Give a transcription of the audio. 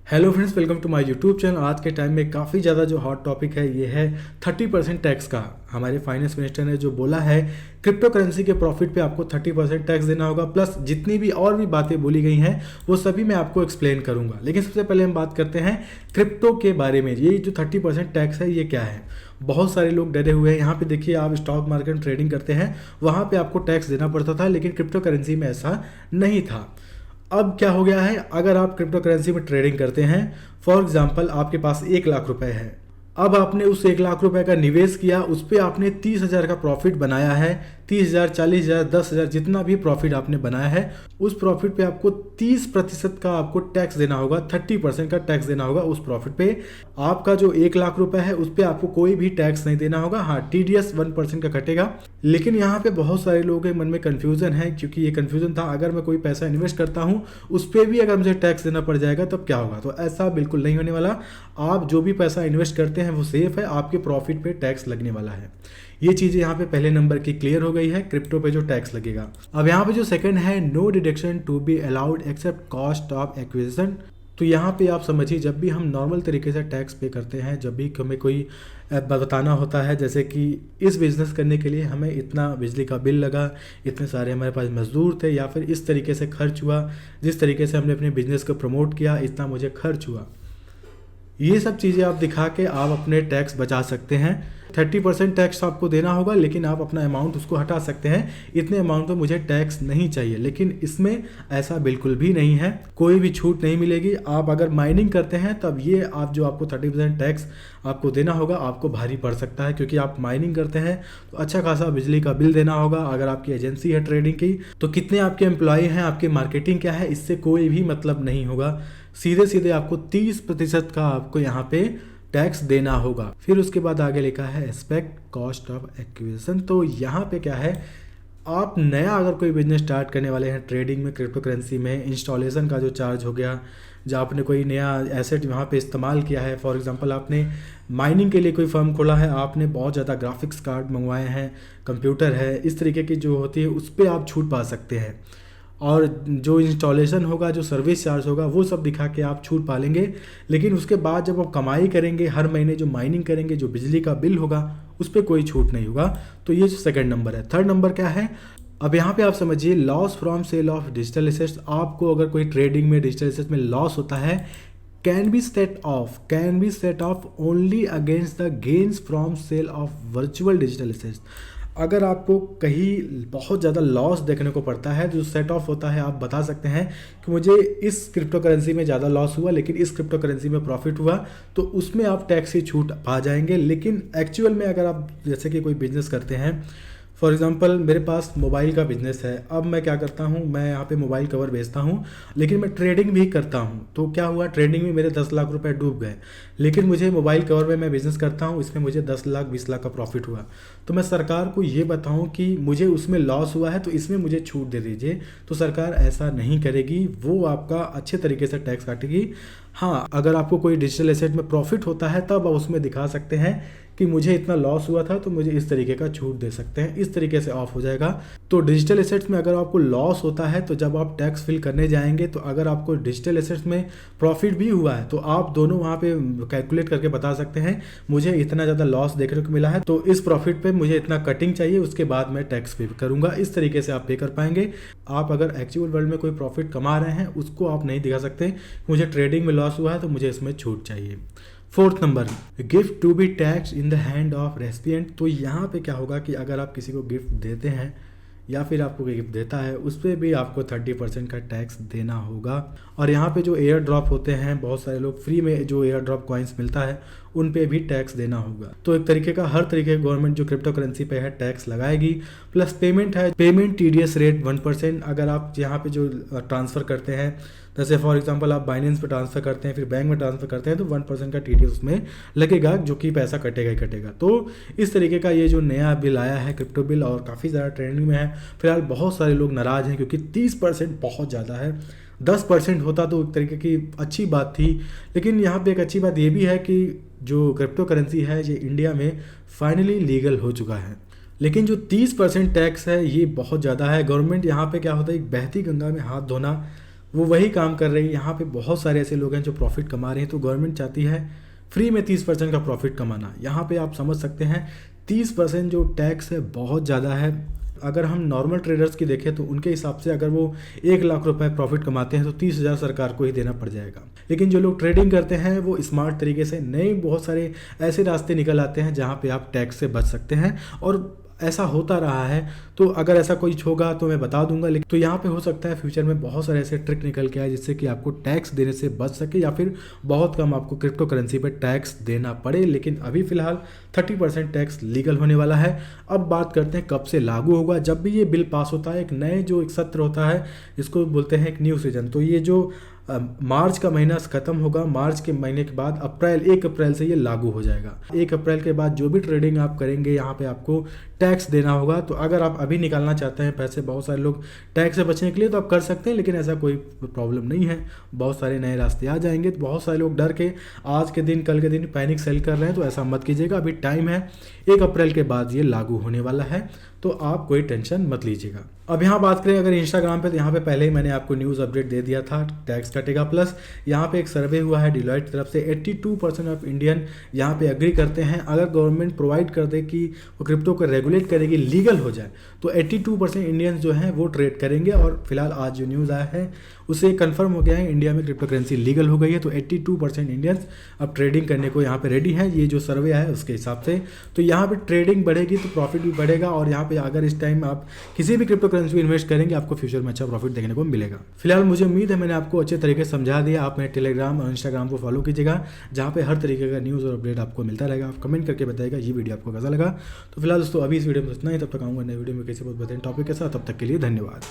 Hello friends, welcome to my YouTube channel. आज के time में काफ़ी ज़्यादा जो हॉट टॉपिक है ये है 30% टैक्स का। हमारे फाइनेंस मिनिस्टर ने जो बोला है क्रिप्टो करेंसी के प्रॉफिट पे आपको 30% टैक्स देना होगा, प्लस जितनी भी और भी बातें बोली गई हैं वो सभी मैं आपको एक्सप्लेन करूंगा। लेकिन सबसे पहले हम बात करते हैं क्रिप्टो के बारे में। ये जो 30% टैक्स है ये क्या है? बहुत सारे लोग डरे हुए हैं। यहाँ पे देखिए, आप स्टॉक मार्केट में ट्रेडिंग करते हैं, वहाँ पे आपको टैक्स देना पड़ता था, लेकिन क्रिप्टो करेंसी में ऐसा नहीं था। अब क्या हो गया है, अगर आप क्रिप्टो करेंसी में ट्रेडिंग करते हैं, फॉर एग्जांपल आपके पास 1 लाख रुपए है। अब आपने उस 1 लाख रुपए का निवेश किया, उस पर आपने 30,000 का प्रॉफिट बनाया है। 30,000, 40,000, 10,000 जितना भी प्रॉफिट आपने बनाया है, उस प्रॉफिट पे आपको 30% का आपको टैक्स देना होगा। 30% का टैक्स देना होगा उस प्रॉफिट पे। आपका जो 1 लाख रुपए है उस पर आपको कोई भी टैक्स नहीं देना होगा। हाँ, TDS 1% का कटेगा। लेकिन यहाँ पे बहुत सारे लोगों के मन में कन्फ्यूजन है, क्योंकि ये कन्फ्यूजन था, अगर मैं कोई पैसा इन्वेस्ट करता हूँ उस पर भी अगर मुझे टैक्स देना पड़ जाएगा तब क्या होगा? तो ऐसा बिल्कुल नहीं होने वाला। आप जो भी पैसा इन्वेस्ट करते हैं वो सेफ है, आपके प्रॉफिट पे टैक्स लगने वाला है। ये चीज़ें यहाँ पे पहले नंबर की क्लियर हो गई है, क्रिप्टो पे जो टैक्स लगेगा। अब यहाँ पे जो सेकंड है, no deduction to be allowed except cost of acquisition. तो यहाँ पे आप समझिए, जब भी हम नॉर्मल तरीके से टैक्स पे करते हैं, जब भी हमें कोई बताना होता है, जैसे कि इस बिज़नेस करने के लिए हमें इतना बिजली का बिल लगा, इतने सारे हमारे पास मजदूर थे, या फिर इस तरीके से खर्च हुआ, जिस तरीके से हमने अपने बिजनेस को प्रमोट किया, इतना मुझे खर्च हुआ, ये सब चीज़ें आप दिखा के आप अपने टैक्स बचा सकते हैं। 30% टैक्स आपको देना होगा, लेकिन आप अपना अमाउंट उसको हटा सकते हैं, इतने अमाउंट पे मुझे टैक्स नहीं चाहिए। लेकिन इसमें ऐसा बिल्कुल भी नहीं है, कोई भी छूट नहीं मिलेगी। आप अगर माइनिंग करते हैं तब ये आप जो आपको 30% टैक्स आपको देना होगा, आपको भारी पड़ सकता है, क्योंकि आप माइनिंग करते हैं तो अच्छा खासा बिजली का बिल देना होगा। अगर आपकी एजेंसी है ट्रेडिंग की, तो कितने आपके एम्प्लॉय हैं, आपकी मार्केटिंग क्या है, इससे कोई भी मतलब नहीं होगा। सीधे सीधे आपको 30% का आपको यहाँ पे टैक्स देना होगा। फिर उसके बाद आगे लिखा है एक्सपेक्ट कॉस्ट ऑफ एक्विजिशन। तो यहाँ पे क्या है, आप नया अगर कोई बिजनेस स्टार्ट करने वाले हैं ट्रेडिंग में, क्रिप्टो करेंसी में, इंस्टॉलेशन का जो चार्ज हो गया, जब आपने कोई नया एसेट वहाँ पे इस्तेमाल किया है, फॉर एग्जांपल आपने माइनिंग के लिए कोई फर्म खोला है, आपने बहुत ज़्यादा ग्राफिक्स कार्ड मंगवाए हैं, कंप्यूटर है, इस तरीके की जो होती है उस पर आप छूट पा सकते हैं। और जो इंस्टॉलेशन होगा, जो सर्विस चार्ज होगा, वो सब दिखा के आप छूट पा लेंगे। लेकिन उसके बाद जब आप कमाई करेंगे, हर महीने जो माइनिंग करेंगे, जो बिजली का बिल होगा, उस पर कोई छूट नहीं होगा। तो ये जो सेकंड नंबर है। थर्ड नंबर क्या है, अब यहाँ पे आप समझिए, loss from sale of digital assets. आपको अगर कोई ट्रेडिंग में डिजिटल एसेट्स में लॉस होता है, can be set off only against the gains from sale of virtual digital assets. अगर आपको कहीं बहुत ज़्यादा लॉस देखने को पड़ता है, जो सेट ऑफ होता है, आप बता सकते हैं कि मुझे इस क्रिप्टो करेंसी में ज़्यादा लॉस हुआ, लेकिन इस क्रिप्टो करेंसी में प्रॉफिट हुआ, तो उसमें आप टैक्स की छूट पा जाएंगे। लेकिन एक्चुअल में अगर आप जैसे कि कोई बिजनेस करते हैं, फॉर एग्जांपल मेरे पास मोबाइल का बिजनेस है, अब मैं क्या करता हूँ, मैं यहाँ पे मोबाइल कवर बेचता हूँ, लेकिन मैं ट्रेडिंग भी करता हूँ। तो क्या हुआ, ट्रेडिंग में मेरे 10 लाख रुपए डूब गए, लेकिन मुझे मोबाइल कवर में मैं बिज़नेस करता हूँ, इसमें मुझे 10 लाख 20 लाख का प्रॉफिट हुआ। तो मैं सरकार को ये बताऊँ कि मुझे उसमें लॉस हुआ है, तो इसमें मुझे छूट दे दीजिए, तो सरकार ऐसा नहीं करेगी, वो आपका अच्छे तरीके से टैक्स काटेगी। हाँ, अगर आपको कोई डिजिटल एसेट में प्रॉफिट होता है तब आप उसमें दिखा सकते हैं कि मुझे इतना लॉस हुआ था, तो मुझे इस तरीके का छूट दे सकते हैं, इस तरीके से ऑफ हो जाएगा। तो डिजिटल एसेट्स में अगर आपको लॉस होता है, तो जब आप टैक्स फिल करने जाएंगे, तो अगर आपको डिजिटल एसेट्स में प्रॉफिट भी हुआ है, तो आप दोनों वहाँ पे कैलकुलेट करके बता सकते हैं, मुझे इतना ज़्यादा लॉस देखने को मिला है, तो इस प्रॉफिट पे मुझे इतना कटिंग चाहिए, उसके बाद मैं टैक्स पे करूँगा। इस तरीके से आप पे कर पाएंगे। आप अगर एक्चुअल वर्ल्ड में कोई प्रॉफिट कमा रहे हैं, उसको आप नहीं दिखा सकते, मुझे ट्रेडिंग में लॉस हुआ है तो मुझे इसमें छूट चाहिए। Fourth number, gift to be tax in the hand of recipient. तो यहाँ पे क्या होगा कि अगर आप किसी को गिफ्ट देते हैं या फिर आपको कोई गिफ्ट देता है, उस पर भी आपको 30% का टैक्स देना होगा। और यहाँ पे जो एयर ड्रॉप होते हैं, बहुत सारे लोग फ्री में जो एयर ड्रॉप कॉइन्स मिलता है, उन पे भी टैक्स देना होगा। तो एक तरीके का हर तरीके गवर्नमेंट जो क्रिप्टो करेंसी पे है टैक्स लगाएगी। प्लस पेमेंट है, पेमेंट TDS रेट 1%। अगर आप यहाँ पे जो ट्रांसफ़र करते हैं, जैसे फॉर एग्जांपल आप बाइनेंस पे ट्रांसफ़र करते हैं, फिर बैंक में ट्रांसफ़र करते हैं, तो 1% का TDS उसमें लगेगा, जो कि पैसा कटेगा ही कटेगा। तो इस तरीके का ये जो नया बिल आया है, क्रिप्टो बिल, और काफ़ी ज़्यादा ट्रेंडिंग में है। फिलहाल बहुत सारे लोग नाराज़ हैं, क्योंकि 30% बहुत ज़्यादा है। 10% होता तो एक तरीके की अच्छी बात थी। लेकिन यहाँ पे एक अच्छी बात ये भी है कि जो क्रिप्टो करेंसी है ये इंडिया में फाइनली लीगल हो चुका है। लेकिन जो 30% टैक्स है ये बहुत ज़्यादा है। गवर्नमेंट यहाँ पे क्या होता है, एक बहती गंगा में हाथ धोना वो वही काम कर रही है। यहाँ पे बहुत सारे ऐसे लोग हैं जो प्रॉफिट कमा रहे हैं, तो गवर्नमेंट चाहती है फ्री में 30% का प्रॉफिट कमाना। यहाँ पे आप समझ सकते हैं 30% जो टैक्स है बहुत ज़्यादा है। अगर हम नॉर्मल ट्रेडर्स की देखें तो उनके हिसाब से अगर वो 1 लाख रुपए प्रॉफिट कमाते हैं तो 30,000 सरकार को ही देना पड़ जाएगा। लेकिन जो लोग ट्रेडिंग करते हैं वो स्मार्ट तरीके से नए बहुत सारे ऐसे रास्ते निकल आते हैं जहाँ पे आप टैक्स से बच सकते हैं, और ऐसा होता रहा है। तो अगर ऐसा कोई होगा तो मैं बता दूंगा। लेकिन तो यहाँ पे हो सकता है फ्यूचर में बहुत सारे ऐसे ट्रिक निकल के आए जिससे कि आपको टैक्स देने से बच सके, या फिर बहुत कम आपको क्रिप्टो करेंसी पर टैक्स देना पड़े। लेकिन अभी फिलहाल 30% टैक्स लीगल होने वाला है। अब बात करते हैं कब से लागू होगा। जब भी ये बिल पास होता है, एक नए जो एक सत्र होता है, इसको बोलते हैं एक न्यू सीजन। तो ये जो मार्च का महीना खत्म होगा, मार्च के महीने के बाद 1 अप्रैल से ये लागू हो जाएगा। 1 अप्रैल के बाद जो भी ट्रेडिंग आप करेंगे यहाँ पे आपको टैक्स देना होगा। तो अगर आप अभी निकालना चाहते हैं पैसे, बहुत सारे लोग टैक्स से बचने के लिए, तो आप कर सकते हैं, लेकिन ऐसा कोई प्रॉब्लम नहीं है। बहुत सारे नए रास्ते आ जाएंगे। तो बहुत सारे लोग डर के आज के दिन कल के दिन पैनिक सेल कर रहे हैं, तो ऐसा मत कीजिएगा। अभी टाइम है, 1 अप्रैल के बाद ये लागू होने वाला है, तो आप कोई टेंशन मत लीजिएगा। अब यहाँ बात करें अगर इंस्टाग्राम पे, तो यहाँ पे पहले ही मैंने आपको न्यूज़ अपडेट दे दिया था, टैक्स कटेगा। प्लस यहाँ पे एक सर्वे हुआ है डिलॉयट की तरफ से, 82% ऑफ इंडियन यहाँ पे एग्री करते हैं अगर गवर्नमेंट प्रोवाइड कर दे कि वो क्रिप्टो को रेगुलेट करेगी, लीगल हो जाए, तो 82% इंडियंस जो हैं वो ट्रेड करेंगे। और फिलहाल आज जो न्यूज़ आया है उससे कंफर्म हो गया है, इंडिया में क्रिप्टो करेंसी लीगल हो गई है। तो 82% इंडियंस अब ट्रेडिंग करने को यहाँ पे रेडी हैं, ये जो सर्वे है उसके हिसाब से। तो यहाँ पे ट्रेडिंग बढ़ेगी तो प्रॉफिट भी बढ़ेगा, और यहाँ पे अगर इस टाइम आप किसी भी क्रिप्टो करेंसी में इन्वेस्ट करेंगे आपको फ्यूचर में अच्छा प्रॉफिट देखने को मिलेगा। फिलहाल मुझे उम्मीद है मैंने आपको अच्छे तरीके से समझा दिया। आप मेरे टेलीग्राम और इंस्टाग्राम को फॉलो कीजिएगा, जहाँ पे हर तरीके का न्यूज़ और अपडेट आपको मिलता रहेगा। आप कमेंट करके बताइएगा ये वीडियो आपको कैसा लगा। तो फिलहाल दोस्तों अभी इस वीडियो में इतना ही, तब तक आऊँगा नए वीडियो में किसी बहुत बेहतरीन टॉपिक के साथ। तब तक के लिए धन्यवाद।